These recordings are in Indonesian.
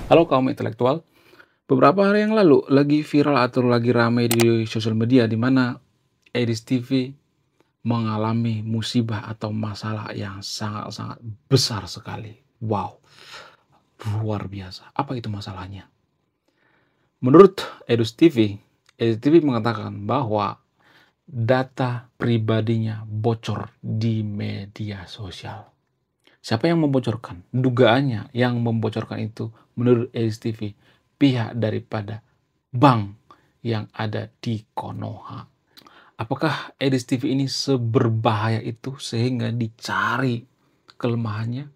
Halo kaum intelektual, beberapa hari yang lalu lagi viral atau lagi ramai di sosial media di mana Edis TV mengalami musibah atau masalah yang sangat-sangat besar sekali. Wow, luar biasa. Apa itu masalahnya? Menurut Edis TV mengatakan bahwa data pribadinya bocor di media sosial. Siapa yang membocorkan? Dugaannya yang membocorkan itu menurut Edis TV pihak daripada bank yang ada di Konoha. Apakah Edis TV ini seberbahaya itu sehingga dicari kelemahannya?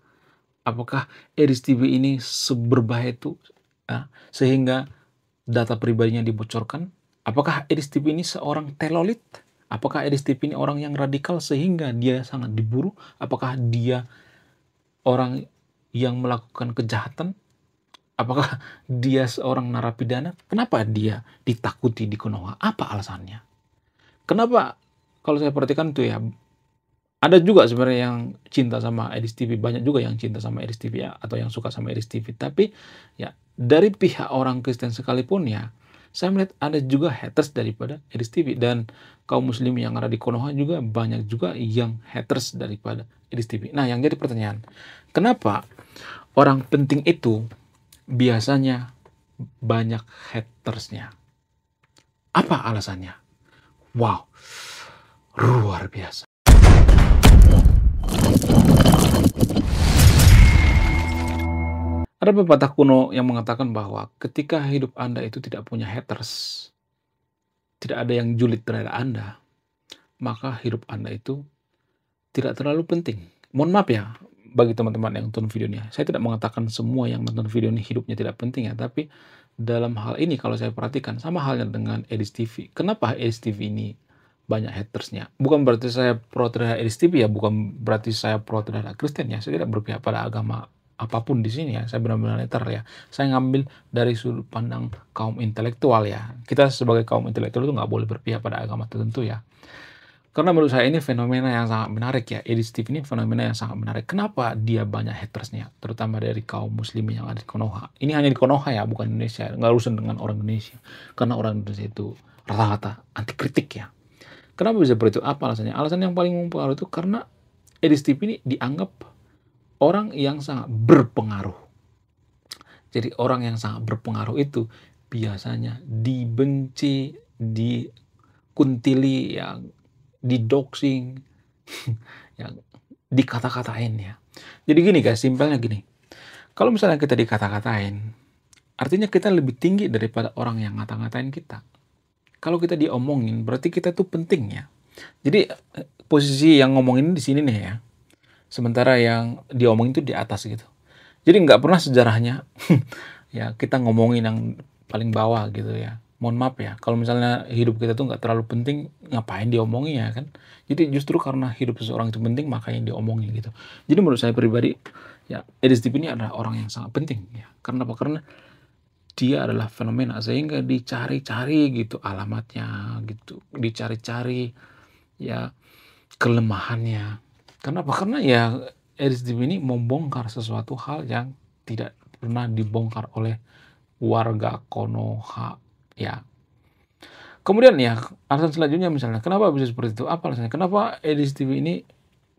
Apakah Edis TV ini seberbahaya itu sehingga data pribadinya dibocorkan? Apakah Edis TV ini seorang telolit? Apakah Edis TV ini orang yang radikal sehingga dia sangat diburu? Apakah dia orang yang melakukan kejahatan? Apakah dia seorang narapidana? Kenapa dia ditakuti di Konoha? Apa alasannya? Kenapa kalau saya perhatikan tuh ya, ada juga sebenarnya yang cinta sama Edis TV, banyak juga yang cinta sama Edis TV ya, atau yang suka sama Edis TV. Tapi ya dari pihak orang Kristen sekalipun ya, saya melihat ada juga haters daripada Edis TV, dan kaum muslim yang ada di Konoha juga banyak juga yang haters daripada Edis TV. Nah, yang jadi pertanyaan, kenapa orang penting itu biasanya banyak hatersnya? Apa alasannya? Wow, luar biasa. Ada pepatah kuno yang mengatakan bahwa ketika hidup Anda itu tidak punya haters, tidak ada yang julid terhadap Anda, maka hidup Anda itu tidak terlalu penting. Mohon maaf ya, bagi teman-teman yang nonton video ini, saya tidak mengatakan semua yang nonton video ini hidupnya tidak penting ya, tapi dalam hal ini kalau saya perhatikan, sama halnya dengan Edis TV. Kenapa Edis TV ini banyak hatersnya? Bukan berarti saya pro terhadap Edis TV ya, bukan berarti saya pro terhadap Kristen ya, saya tidak berpihak pada agama apapun di sini ya, saya benar-benar netral ya. Saya ngambil dari sudut pandang kaum intelektual ya. Kita sebagai kaum intelektual itu nggak boleh berpihak pada agama tertentu ya. Karena menurut saya ini fenomena yang sangat menarik ya. Edis TV ini fenomena yang sangat menarik. Kenapa dia banyak hatersnya? Terutama dari kaum muslim yang ada di Konoha. Ini hanya di Konoha ya, bukan Indonesia. Nggak urusan dengan orang Indonesia. Karena orang Indonesia itu rata-rata anti kritik ya. Kenapa bisa seperti itu? Apa alasannya? Alasan yang paling mempengaruhi itu karena Edis TV ini dianggap orang yang sangat berpengaruh. Jadi orang yang sangat berpengaruh itu biasanya dibenci, dikuntili, yang didoxing, yang dikata-katain ya. Jadi gini guys, simpelnya gini. Kalau misalnya kita dikata-katain, artinya kita lebih tinggi daripada orang yang ngata-ngatain kita. Kalau kita diomongin, berarti kita tuh penting ya. Jadi posisi yang ngomongin di sini nih ya. Sementara yang diomongin itu di atas gitu. Jadi nggak pernah sejarahnya ya kita ngomongin yang paling bawah gitu ya. Mohon maaf ya, kalau misalnya hidup kita tuh nggak terlalu penting, ngapain diomongin ya kan? Jadi justru karena hidup seseorang itu penting, makanya diomongin gitu. Jadi menurut saya pribadi, ya Edis TV ini adalah orang yang sangat penting ya. Karena apa? Karena dia adalah fenomena sehingga dicari-cari gitu alamatnya gitu, dicari-cari ya kelemahannya. Kenapa? Karena ya Edis TV ini membongkar sesuatu hal yang tidak pernah dibongkar oleh warga Konoha ya. Kemudian ya alasan selanjutnya misalnya kenapa bisa seperti itu? Apa alasannya? Kenapa Edis TV ini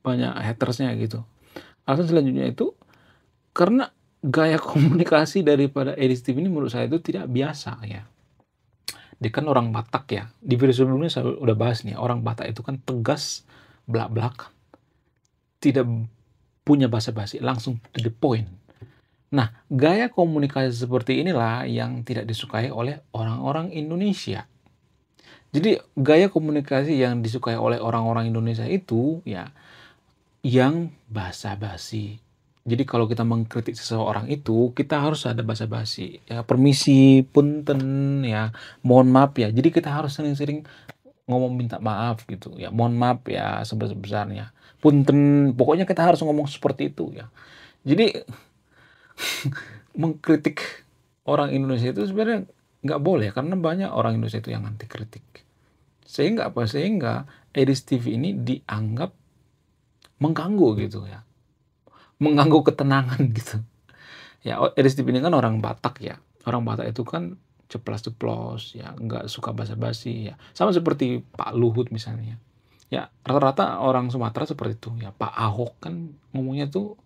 banyak hatersnya gitu? Alasan selanjutnya itu karena gaya komunikasi daripada Edis TV ini menurut saya itu tidak biasa ya. Dia kan orang Batak ya. Di video sebelumnya saya udah bahas nih, orang Batak itu kan tegas, belak-belakan, tidak punya basa-basi, langsung to the point. Nah, gaya komunikasi seperti inilah yang tidak disukai oleh orang-orang Indonesia. Jadi, gaya komunikasi yang disukai oleh orang-orang Indonesia itu ya yang basa-basi. Jadi kalau kita mengkritik seseorang itu, kita harus ada basa-basi. Ya, permisi, punten, ya, mohon maaf ya. Jadi kita harus sering-sering ngomong minta maaf gitu ya. Mohon maaf ya sebesar-besarnya. Punten, pokoknya kita harus ngomong seperti itu ya. Jadi mengkritik orang Indonesia itu sebenarnya nggak boleh karena banyak orang Indonesia itu yang anti kritik. Sehingga apa? Sehingga Edis TV ini dianggap mengganggu gitu ya. Mengganggu ketenangan gitu. Ya, Edi Steve ini kan orang Batak ya. Orang Batak itu kan ceplas-ceplos, ya nggak suka basa-basi ya. Sama seperti Pak Luhut misalnya. Ya, rata-rata orang Sumatera seperti itu ya. Pak Ahok kan ngomongnya tuh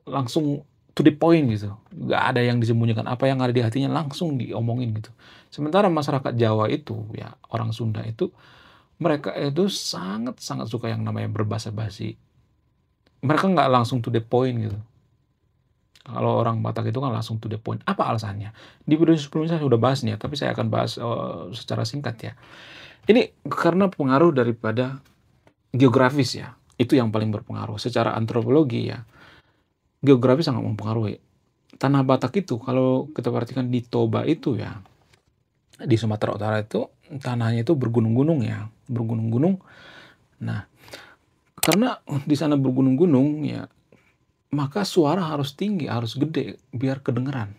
langsung to the point gitu. Nggak ada yang disembunyikan, apa yang ada di hatinya langsung diomongin gitu. Sementara masyarakat Jawa itu ya, orang Sunda itu, mereka itu sangat-sangat suka yang namanya berbasa-basi. Mereka nggak langsung to the point gitu. Kalau orang Batak itu kan langsung to the point. Apa alasannya? Di video sebelumnya saya sudah bahas nih ya, tapi saya akan bahas secara singkat ya. Ini karena pengaruh daripada geografis ya. Itu yang paling berpengaruh. Secara antropologi ya, geografis sangat mempengaruhi. Tanah Batak itu kalau kita perhatikan di Toba itu ya, di Sumatera Utara itu tanahnya itu bergunung-gunung ya, bergunung-gunung. Nah, karena di sana bergunung-gunung ya, maka suara harus tinggi, harus gede biar kedengeran.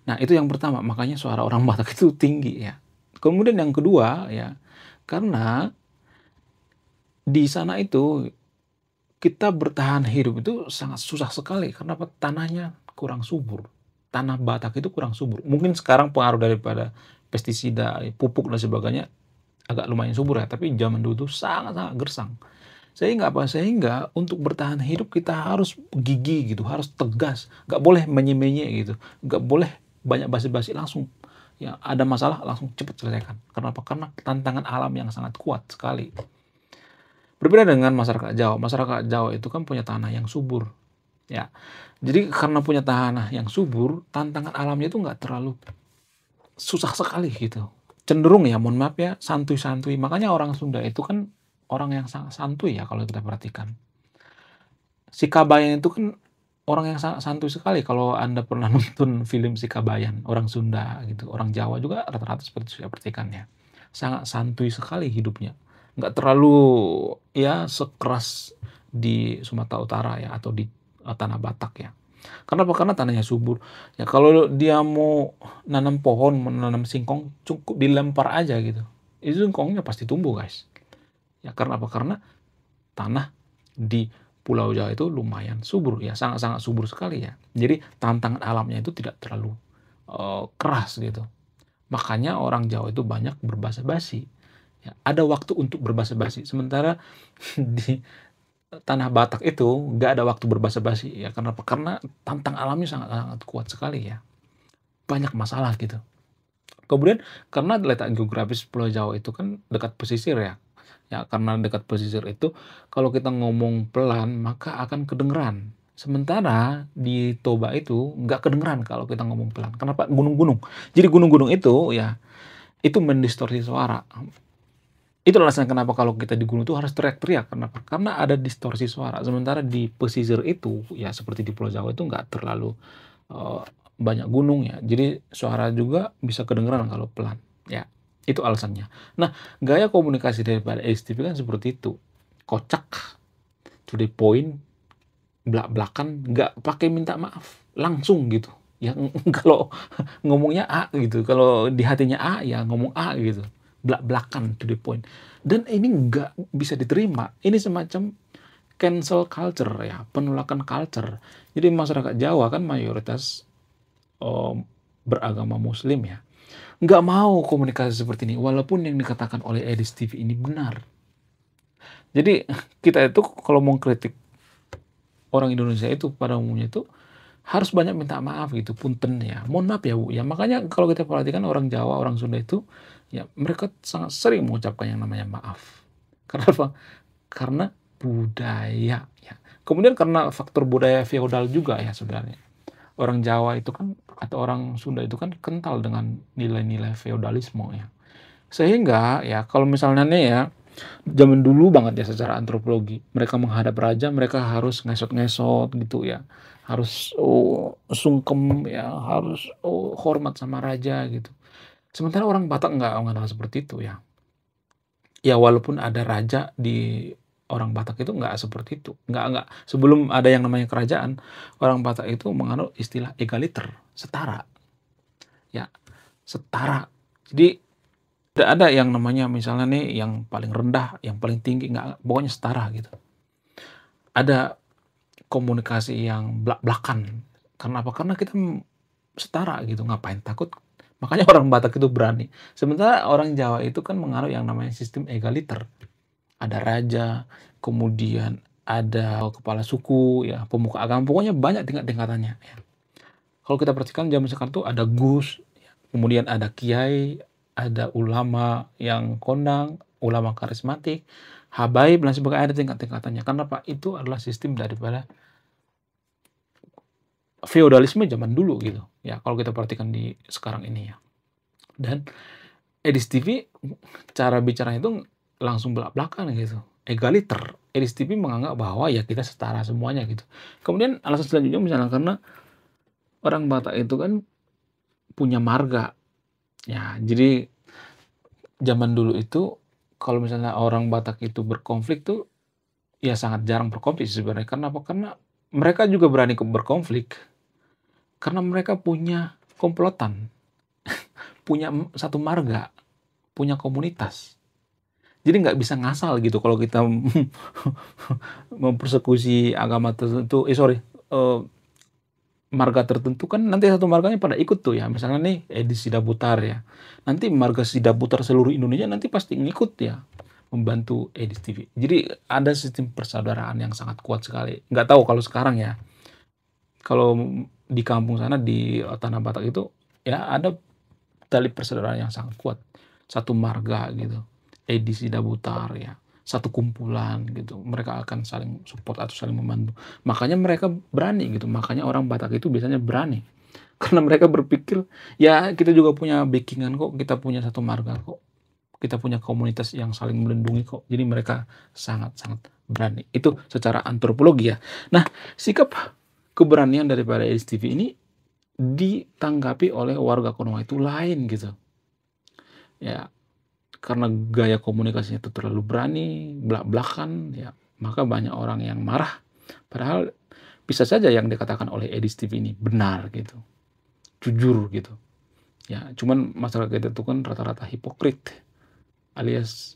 Nah, itu yang pertama, makanya suara orang Batak itu tinggi ya. Kemudian yang kedua ya, karena di sana itu kita bertahan hidup itu sangat susah sekali karena apa? Tanahnya kurang subur. Tanah Batak itu kurang subur. Mungkin sekarang pengaruh daripada pestisida, pupuk dan sebagainya agak lumayan subur ya, tapi zaman dulu tuh sangat-sangat gersang. Sehingga apa? Sehingga untuk bertahan hidup kita harus gigih gitu, harus tegas, nggak boleh menye-menye gitu, nggak boleh banyak basa-basi, langsung ya ada masalah langsung cepat selesaikan. Kenapa? Karena tantangan alam yang sangat kuat sekali. Berbeda dengan masyarakat Jawa. Masyarakat Jawa itu kan punya tanah yang subur. Ya, jadi karena punya tanah yang subur, tantangan alamnya itu nggak terlalu susah sekali gitu. Cenderung ya, mohon maaf ya, santuy-santuy. Makanya orang Sunda itu kan orang yang sangat santuy ya kalau kita perhatikan. Si Kabayan itu kan orang yang sangat santuy sekali. Kalau Anda pernah nonton film Si Kabayan, orang Sunda gitu, orang Jawa juga rata-rata seperti itu saya perhatikan ya. Sangat santuy sekali hidupnya. Nggak terlalu ya sekeras di Sumatera Utara ya atau di tanah Batak ya. Kenapa? Karena tanahnya subur. Ya kalau dia mau nanam pohon, menanam singkong, cukup dilempar aja gitu. Itu singkongnya pasti tumbuh, guys. Ya karena apa? Karena tanah di Pulau Jawa itu lumayan subur ya, sangat-sangat subur sekali ya. Jadi tantangan alamnya itu tidak terlalu keras gitu. Makanya orang Jawa itu banyak berbasa-basi. Ya, ada waktu untuk berbasa-basi. Sementara di tanah Batak itu nggak ada waktu berbasa-basi ya. Karena apa? Karena tantang alamnya sangat-sangat kuat sekali ya. Banyak masalah gitu. Kemudian karena letak geografis Pulau Jawa itu kan dekat pesisir ya. Ya, karena dekat pesisir itu, kalau kita ngomong pelan, maka akan kedengeran. Sementara di Toba itu nggak kedengeran kalau kita ngomong pelan. Kenapa? Gunung-gunung. Jadi gunung-gunung itu ya, itu mendistorsi suara. Itu alasan kenapa kalau kita di gunung itu harus teriak-teriak. Kenapa? Karena ada distorsi suara. Sementara di pesisir itu, ya seperti di Pulau Jawa itu nggak terlalu eh, banyak gunung ya. Jadi suara juga bisa kedengeran kalau pelan. Ya, itu alasannya. Nah, gaya komunikasi daripada STP kan seperti itu. Kocak, to the point, belak-belakan, nggak pakai minta maaf. Langsung gitu. Ya, kalau ngomongnya A gitu. Kalau di hatinya A, ya ngomong A gitu. Belak-belakan, to the point. Dan ini nggak bisa diterima. Ini semacam cancel culture ya, penolakan culture. Jadi masyarakat Jawa kan mayoritas beragama Muslim ya. Nggak mau komunikasi seperti ini, walaupun yang dikatakan oleh Edis TV ini benar. Jadi kita itu kalau mau kritik orang Indonesia itu pada umumnya itu harus banyak minta maaf gitu, punten ya. Mohon maaf ya Bu ya. Makanya kalau kita perhatikan orang Jawa, orang Sunda itu ya mereka sangat sering mengucapkan yang namanya maaf. Kenapa? Karena budaya ya. Kemudian karena faktor budaya feodal juga ya sebenarnya. Orang Jawa itu kan atau orang Sunda itu kan kental dengan nilai-nilai feodalisme ya. Sehingga ya kalau misalnya nih ya zaman dulu banget ya secara antropologi, mereka menghadap raja mereka harus ngesot-ngesot gitu ya. Harus sungkem ya, harus hormat sama raja gitu. Sementara orang Batak nggak seperti itu ya. Ya walaupun ada raja di orang Batak itu nggak seperti itu. Nggak. Sebelum ada yang namanya kerajaan, orang Batak itu menganut istilah egaliter, setara. Ya, setara. Jadi tidak ada yang namanya misalnya nih yang paling rendah, yang paling tinggi, nggak, pokoknya setara gitu. Ada komunikasi yang belak-belakan. Karena apa? Karena kita setara gitu, ngapain takut? Makanya orang Batak itu berani. Sementara orang Jawa itu kan menganut yang namanya sistem egaliter. Ada raja, kemudian ada kepala suku, ya, pemuka agama, pokoknya banyak tingkat-tingkatannya, ya. Kalau kita perhatikan zaman sekarang tuh ada gus, ya, kemudian ada kiai, ada ulama yang kondang, ulama karismatik, habaib, dan sebagainya, ada tingkat-tingkatannya. Karena apa? Itu adalah sistem daripada feodalisme zaman dulu gitu. Ya, kalau kita perhatikan di sekarang ini ya. Dan Edis TV cara bicaranya itu langsung belak-belakan gitu. Egaliter. Edis TV menganggap bahwa ya kita setara semuanya gitu. Kemudian alasan selanjutnya misalnya karena orang Batak itu kan punya marga. Ya, jadi zaman dulu itu kalau misalnya orang Batak itu berkonflik tuh ya sangat jarang berkonflik sebenarnya. Karena apa? Karena mereka juga berani berkonflik karena mereka punya komplotan, punya satu marga, punya komunitas. Jadi nggak bisa ngasal gitu kalau kita mempersekusi agama tertentu, marga tertentu kan nanti satu marganya pada ikut tuh ya. Misalnya nih Edi Sidabutar ya. Nanti marga Sidabutar seluruh Indonesia nanti pasti ngikut ya membantu Edis TV. Jadi ada sistem persaudaraan yang sangat kuat sekali. Nggak tahu kalau sekarang ya. Kalau di kampung sana di Tanah Batak itu ya ada tali persaudaraan yang sangat kuat. Satu marga gitu. Edi Sidabutar ya. Satu kumpulan gitu. Mereka akan saling support atau saling membantu. Makanya mereka berani gitu. Makanya orang Batak itu biasanya berani. Karena mereka berpikir, ya kita juga punya backingan kok. Kita punya satu marga kok. Kita punya komunitas yang saling melindungi kok. Jadi mereka sangat-sangat berani. Itu secara antropologi ya. Nah, sikap keberanian daripada Edis TV ini ditanggapi oleh warga Konoha itu lain gitu. Ya, karena gaya komunikasinya itu terlalu berani, belak-belakan, ya, maka banyak orang yang marah. Padahal bisa saja yang dikatakan oleh Edis TV ini benar gitu, jujur gitu. Ya, cuman masyarakat kita itu kan rata-rata hipokrit alias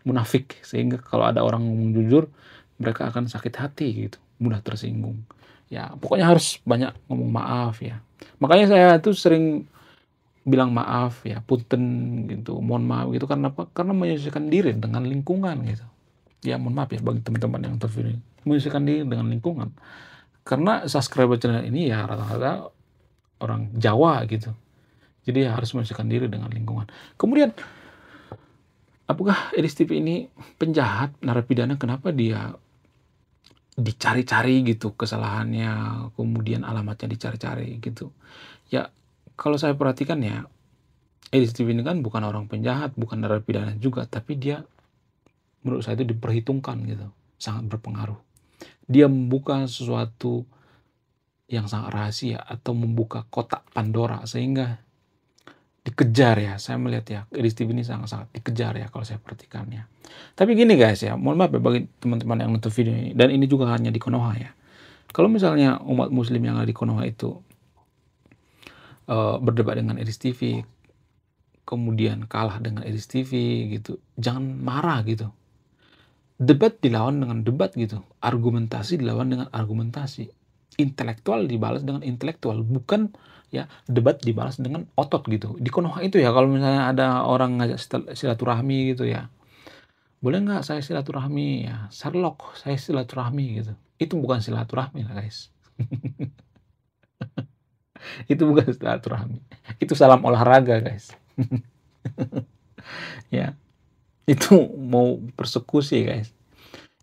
munafik, sehingga kalau ada orang ngomong jujur, mereka akan sakit hati gitu, mudah tersinggung. Ya, pokoknya harus banyak ngomong maaf ya. Makanya saya tuh sering bilang maaf ya, punten gitu, mohon maaf gitu. Karena apa? Karena menyesuaikan diri dengan lingkungan gitu. Ya mohon maaf ya bagi teman-teman yang terpilih, menyesuaikan diri dengan lingkungan. Karena subscriber channel ini ya rata-rata orang Jawa gitu. Jadi ya harus menyesuaikan diri dengan lingkungan. Kemudian apakah Edis TV ini penjahat, narapidana? Kenapa dia dicari-cari gitu kesalahannya, kemudian alamatnya dicari-cari gitu. Ya kalau saya perhatikan ya, Edis TV ini kan bukan orang penjahat, bukan narapidana juga, tapi dia menurut saya itu diperhitungkan gitu, sangat berpengaruh. Dia membuka sesuatu yang sangat rahasia atau membuka kotak Pandora sehingga dikejar ya. Saya melihat ya, Edis TV ini sangat-sangat dikejar ya kalau saya perhatikan ya. Tapi gini guys ya, mohon maaf ya bagi teman-teman yang nonton video ini, dan ini juga hanya di Konoha ya. Kalau misalnya umat muslim yang ada di Konoha itu berdebat dengan Edis TV, kemudian kalah dengan Edis TV gitu, jangan marah gitu. Debat dilawan dengan debat gitu, argumentasi dilawan dengan argumentasi, intelektual dibalas dengan intelektual, bukan ya debat dibalas dengan otot gitu. Di Konoha itu ya kalau misalnya ada orang ngajak silaturahmi gitu ya, boleh nggak saya silaturahmi ya, Sherlock saya silaturahmi gitu. Itu bukan silaturahmi lah guys. Itu bukan silaturahmi. Itu salam olahraga guys. Ya, itu mau persekusi guys.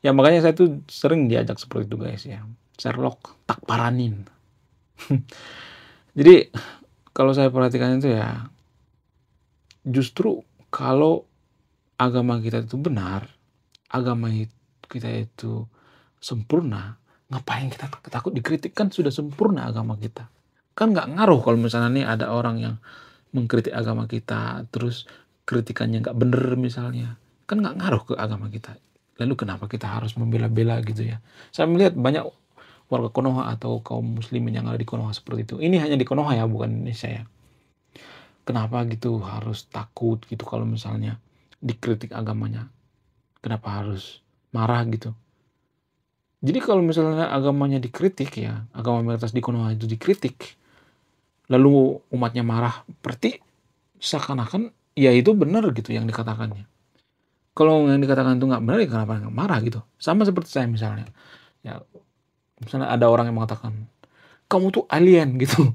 Ya makanya saya tuh sering diajak seperti itu guys ya. Sherlock tak paranin. Jadi kalau saya perhatikan itu ya, justru kalau agama kita itu benar, agama kita itu sempurna, ngapain kita takut dikritik? Kan sudah sempurna agama kita. Kan nggak ngaruh kalau misalnya nih ada orang yang mengkritik agama kita, terus kritikannya nggak bener misalnya. Kan nggak ngaruh ke agama kita. Lalu kenapa kita harus membela-bela gitu ya? Saya melihat banyak warga Konoha atau kaum muslimin yang ada di Konoha seperti itu. Ini hanya di Konoha ya, bukan Indonesia ya. Kenapa gitu harus takut gitu kalau misalnya dikritik agamanya? Kenapa harus marah gitu? Jadi kalau misalnya agamanya dikritik ya, agama mayoritas di Konoha itu dikritik, lalu umatnya marah, berarti seakan-akan ya itu benar gitu yang dikatakannya. Kalau yang dikatakan itu nggak benar, ya kenapa nggak marah gitu? Sama seperti saya misalnya, ya misalnya ada orang yang mengatakan, kamu tuh alien gitu.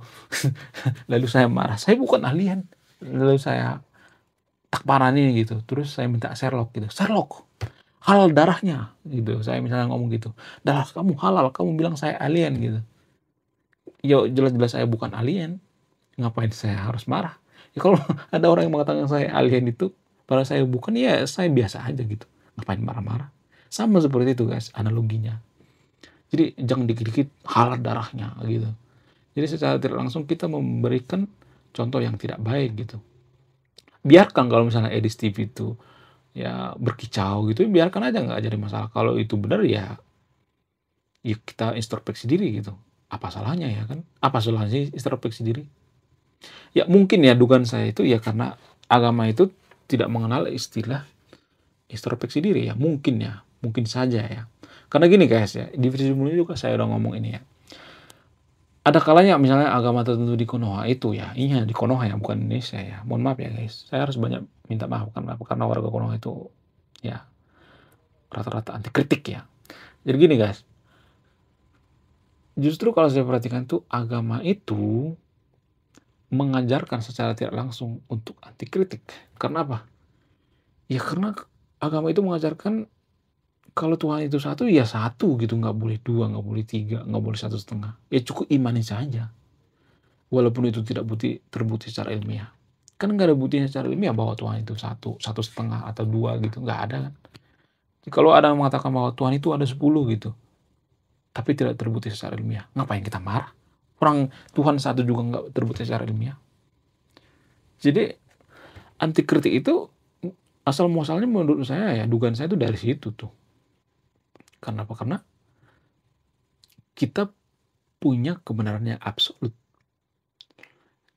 Lalu saya marah, saya bukan alien. Lalu saya tak parani gitu. Terus saya minta Sherlock gitu. Sherlock, halal darahnya gitu. Saya misalnya ngomong gitu. Darah kamu halal, kamu bilang saya alien gitu. Ya jelas-jelas saya bukan alien. Ngapain saya harus marah? Ya kalau ada orang yang mengatakan saya alien itu, padahal saya bukan, ya saya biasa aja gitu. Ngapain marah-marah? Sama seperti itu guys, analoginya. Jadi jangan dikit-dikit halal darahnya gitu. Jadi secara tidak langsung kita memberikan contoh yang tidak baik gitu. Biarkan kalau misalnya Edis TV itu ya berkicau gitu, biarkan aja, nggak jadi masalah. Kalau itu benar ya, ya kita introspeksi diri gitu. Apa salahnya ya kan? Apa salahnya sih introspeksi diri? Ya mungkin ya dugaan saya itu ya karena agama itu tidak mengenal istilah introspeksi diri ya. Mungkin saja ya. Karena gini guys ya, di video sebelumnya juga saya udah ngomong ini ya. Ada kalanya misalnya agama tertentu di Konoha itu ya, iya di Konoha ya, bukan Indonesia ya. Mohon maaf ya guys, saya harus banyak minta maaf karena warga Konoha itu ya rata-rata anti kritik ya. Jadi gini guys, justru kalau saya perhatikan tuh agama itu mengajarkan secara tidak langsung untuk anti kritik. Karena apa? Ya karena agama itu mengajarkan kalau Tuhan itu satu ya satu gitu, nggak boleh dua, nggak boleh tiga, nggak boleh satu setengah. Ya cukup imani saja. Walaupun itu tidak terbukti secara ilmiah. Kan nggak ada buktinya secara ilmiah bahwa Tuhan itu satu, satu setengah atau dua gitu, nggak ada kan. Kalau ada yang mengatakan bahwa Tuhan itu ada 10 gitu, tapi tidak terbukti secara ilmiah, ngapain kita marah? Orang Tuhan satu juga nggak terbukti secara ilmiah. Jadi anti kritik itu asal muasalnya menurut saya ya, dugaan saya itu dari situ tuh. Kenapa? Karena kita punya kebenaran yang absolut.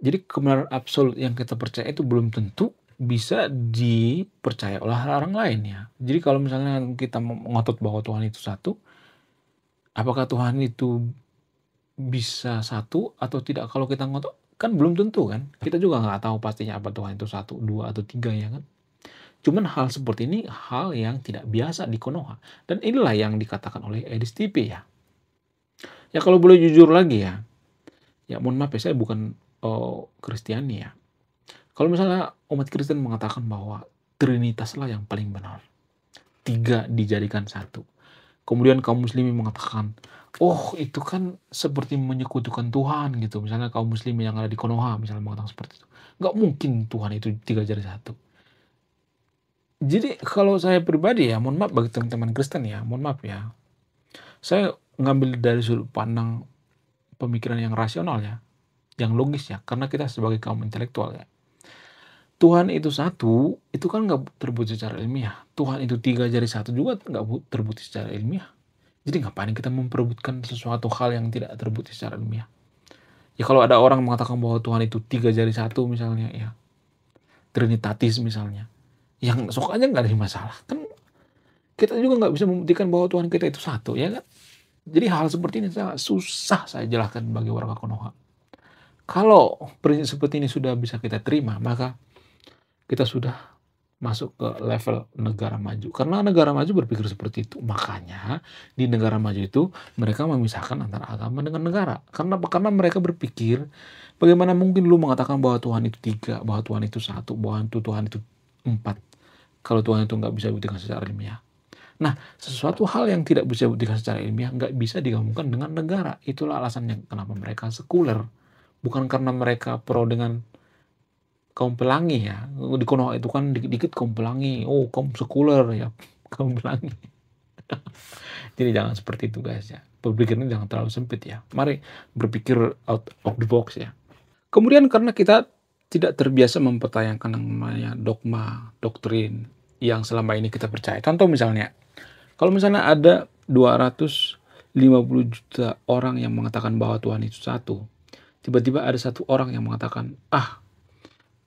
Jadi kebenaran absolut yang kita percaya itu belum tentu bisa dipercaya oleh orang lain ya. Jadi kalau misalnya kita ngotot bahwa Tuhan itu satu, apakah Tuhan itu bisa satu atau tidak? Kalau kita ngotot kan belum tentu kan. Kita juga nggak tahu pastinya apa Tuhan itu satu, dua atau tiga ya kan. Cuman hal seperti ini hal yang tidak biasa di Konoha. Dan inilah yang dikatakan oleh Edis TP ya. Ya kalau boleh jujur lagi ya, ya mohon maaf ya, saya bukan Kristiani ya. Kalau misalnya umat Kristen mengatakan bahwa Trinitaslah yang paling benar, tiga dijadikan satu. Kemudian kaum muslimin mengatakan, oh itu kan seperti menyekutukan Tuhan gitu. Misalnya kaum muslimin yang ada di Konoha misalnya mengatakan seperti itu. Nggak mungkin Tuhan itu tiga jadi satu. Jadi kalau saya pribadi ya, mohon maaf bagi teman-teman Kristen ya, mohon maaf ya. Saya ngambil dari sudut pandang pemikiran yang rasional ya, yang logis ya, karena kita sebagai kaum intelektual ya. Tuhan itu satu, itu kan nggak terbukti secara ilmiah. Tuhan itu tiga jadi satu juga nggak terbukti secara ilmiah. Jadi ngapain kita memperebutkan sesuatu hal yang tidak terbukti secara ilmiah? Ya kalau ada orang mengatakan bahwa Tuhan itu tiga jadi satu misalnya ya, Trinitatis misalnya, yang sok aja nggak ada masalah. Kan kita juga nggak bisa membuktikan bahwa Tuhan kita itu satu ya kan? Jadi hal seperti ini susah saya jelaskan bagi warga Konoha. Kalau prinsip seperti ini sudah bisa kita terima, maka kita sudah masuk ke level negara maju. Karena negara maju berpikir seperti itu. Makanya di negara maju itu mereka memisahkan antara agama dengan negara. Karena mereka berpikir bagaimana mungkin lu mengatakan bahwa Tuhan itu tiga, bahwa Tuhan itu satu, bahwa Tuhan itu empat. Kalau Tuhan itu nggak bisa dibuktikan secara ilmiah. Nah, sesuatu hal yang tidak bisa dibuktikan secara ilmiah nggak bisa digabungkan dengan negara. Itulah alasannya kenapa mereka sekuler. Bukan karena mereka pro dengan kaum pelangi ya. Di Konoha itu kan dikit-dikit kaum pelangi. Oh, kaum sekuler ya. Kaum pelangi. Jadi jangan seperti itu guys ya. Berpikirnya jangan terlalu sempit ya. Mari berpikir out of the box ya. Kemudian karena kita tidak terbiasa mempertanyakan yang namanya dogma, doktrin yang selama ini kita percaya. Contoh misalnya, kalau misalnya ada 250 juta orang yang mengatakan bahwa Tuhan itu satu, tiba-tiba ada satu orang yang mengatakan,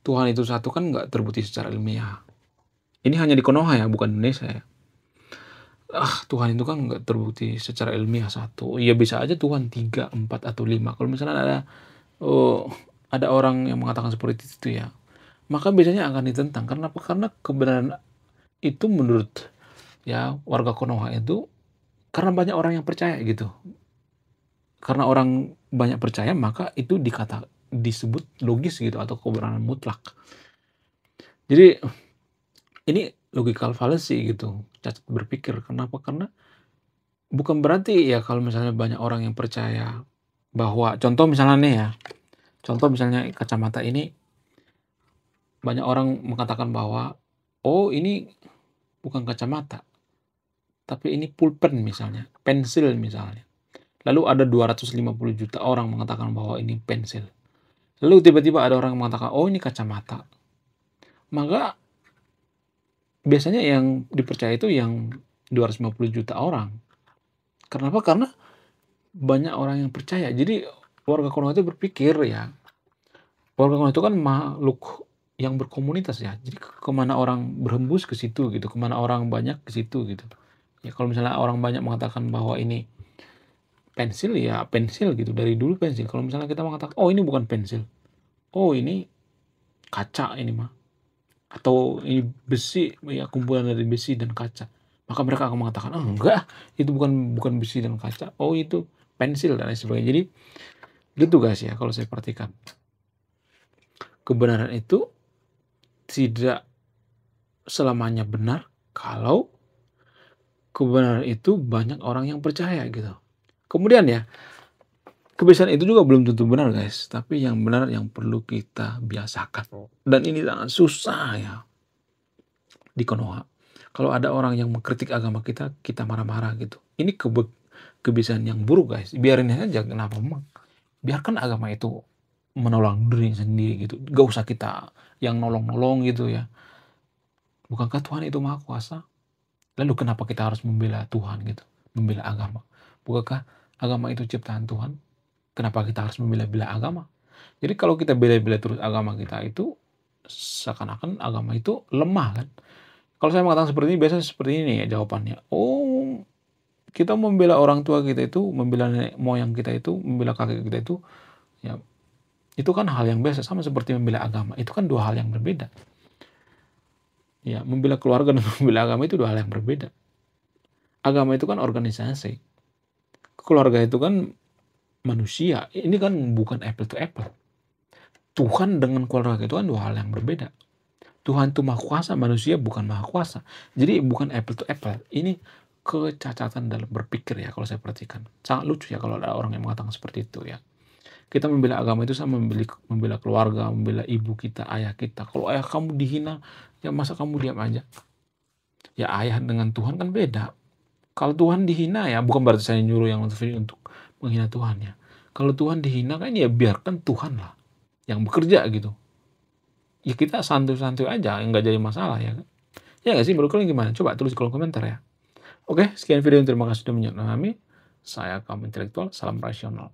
Tuhan itu satu kan nggak terbukti secara ilmiah. Ini hanya di Konoha ya, bukan Indonesia ya. Tuhan itu kan nggak terbukti secara ilmiah satu. Ya bisa aja Tuhan 3, 4, atau 5. Kalau misalnya oh, ada orang yang mengatakan seperti itu ya, maka biasanya akan ditentang. Karena apa? Karena kebenaran itu menurut ya warga Konoha itu karena banyak orang yang percaya gitu. Karena orang banyak percaya maka itu disebut logis gitu atau kebenaran mutlak. Jadi ini logical fallacy gitu, cacat berpikir. Kenapa? Karena bukan berarti ya kalau misalnya banyak orang yang percaya bahwa contoh misalnya nih ya, contoh misalnya kacamata ini banyak orang mengatakan bahwa, "Oh ini bukan kacamata, tapi ini pulpen," misalnya, pensil misalnya. Lalu ada 250 juta orang mengatakan bahwa ini pensil. Lalu tiba-tiba ada orang yang mengatakan, "Oh ini kacamata." Maka biasanya yang dipercaya itu yang 250 juta orang. Kenapa? Karena banyak orang yang percaya. Jadi warga Konoha itu berpikir ya, warga Konoha itu kan makhluk yang berkomunitas ya. Jadi kemana orang berhembus ke situ gitu, kemana orang banyak ke situ gitu. Ya kalau misalnya orang banyak mengatakan bahwa ini pensil ya pensil gitu, dari dulu pensil. Kalau misalnya kita mengatakan, "Oh ini bukan pensil. Oh ini kaca ini mah." Atau ini besi, ya kumpulan dari besi dan kaca. Maka mereka akan mengatakan, "Oh enggak, itu bukan bukan besi dan kaca. Oh itu pensil," dan lain sebagainya. Jadi gitu guys ya kalau saya perhatikan. Kebenaran itu tidak selamanya benar kalau kebenaran itu banyak orang yang percaya gitu. Kemudian ya, kebiasaan itu juga belum tentu benar guys, tapi yang benar yang perlu kita biasakan. Dan ini sangat susah ya di Konoha. Kalau ada orang yang mengkritik agama kita, kita marah-marah gitu. Ini kebiasaan yang buruk guys. Biarin aja, kenapa memang? Biarkan agama itu menolong diri sendiri gitu. Gak usah kita yang nolong-nolong gitu ya. Bukankah Tuhan itu maha kuasa? Lalu kenapa kita harus membela Tuhan gitu? Membela agama. Bukankah agama itu ciptaan Tuhan? Kenapa kita harus membela-bela agama? Jadi kalau kita bela-bela terus agama kita itu, seakan-akan agama itu lemah kan? Kalau saya mengatakan seperti ini, biasanya seperti ini ya jawabannya. Oh, kita membela orang tua kita itu, membela nenek moyang kita itu, membela kakek kita itu, ya itu kan hal yang biasa, sama seperti membela agama. Itu kan dua hal yang berbeda. Ya, membela keluarga dan membela agama itu dua hal yang berbeda. Agama itu kan organisasi. Keluarga itu kan manusia. Ini kan bukan apple to apple. Tuhan dengan keluarga itu kan dua hal yang berbeda. Tuhan itu maha kuasa, manusia bukan maha kuasa. Jadi bukan apple to apple. Ini kecacatan dalam berpikir ya kalau saya perhatikan. Sangat lucu ya kalau ada orang yang mengatakan seperti itu ya. Kita membela agama itu sama membela keluarga, membela ibu kita, ayah kita. Kalau ayah kamu dihina, ya masa kamu diam aja? Ya ayah dengan Tuhan kan beda. Kalau Tuhan dihina ya bukan berarti saya nyuruh yang nonton video untuk menghina Tuhan ya. Kalau Tuhan dihina kan ya biarkan Tuhan lah yang bekerja gitu. Ya kita santuy-santuy aja, nggak jadi masalah ya kan. Ya nggak sih, menurut kalian gimana? Coba tulis di kolom komentar ya. Oke, sekian video, terima kasih sudah menonton kami. Saya kaum intelektual, salam rasional.